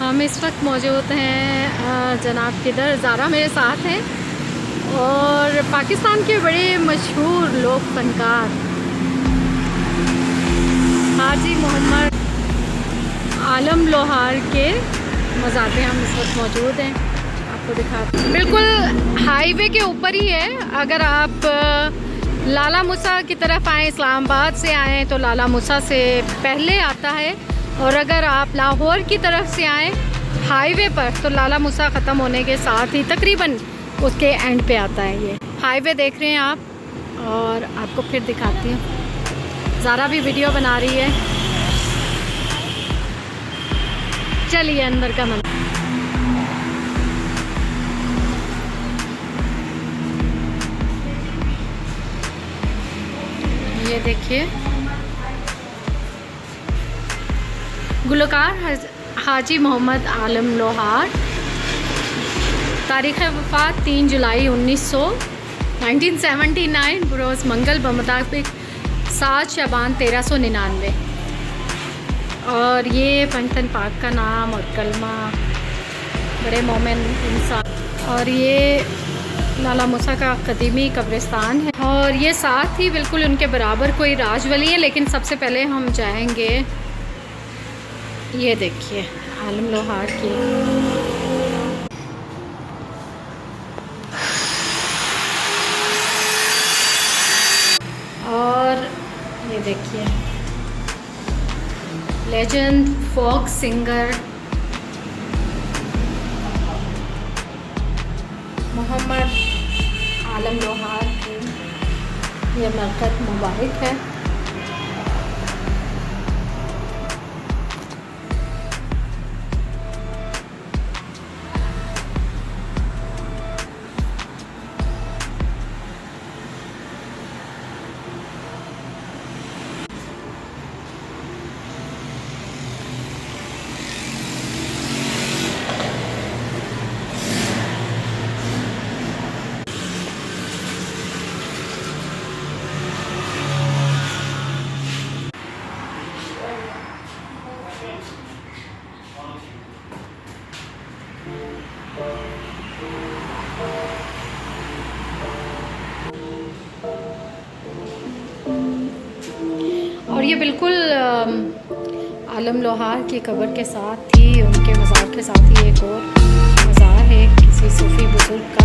हम इस वक्त मौजूद हैं जनाब किधर ज़ारा मेरे साथ हैं और पाकिस्तान के बड़े मशहूर लोक फनकार हाजी मोहम्मद आलम लोहार के मज़ार पे हम इस वक्त मौजूद हैं। आपको दिखाते हैं, बिल्कुल हाईवे के ऊपर ही है। अगर आप लाला मूसा की तरफ आएँ, इस्लामाबाद से आएँ तो लाला मूसा से पहले आता है, और अगर आप लाहौर की तरफ से आएँ हाईवे पर तो लाला मूसा ख़त्म होने के साथ ही तकरीबन उसके एंड पे आता है। ये हाईवे देख रहे हैं आप, और आपको फिर दिखाती हूँ। ज़ारा भी वीडियो बना रही है। चलिए अंदर का मंदिर। ये देखिए, गुलकार हाजी मोहम्मद आलम लोहार, तारीख़ वफ़ात 3 जुलाई 1979 बरोज़ मंगल बमुताबिक 7 शबान 1399। और ये पंजतन पाक का नाम और कलमा, बड़े मोमिन इंसान। और ये लाला मूसा का कदीमी कब्रिस्तान है, और ये साथ ही बिल्कुल उनके बराबर कोई राजवली है। लेकिन सबसे पहले हम जाएंगे, ये देखिए आलम लोहार की। और ये देखिए लेजेंड फोक सिंगर मोहम्मद आलम लोहार की ये मरकत मुबारक है। और ये बिल्कुल आलम लोहार की कब्र के साथ ही, उनके मज़ार के साथ ही एक और मज़ार है किसी सूफ़ी बुज़ुर्ग का।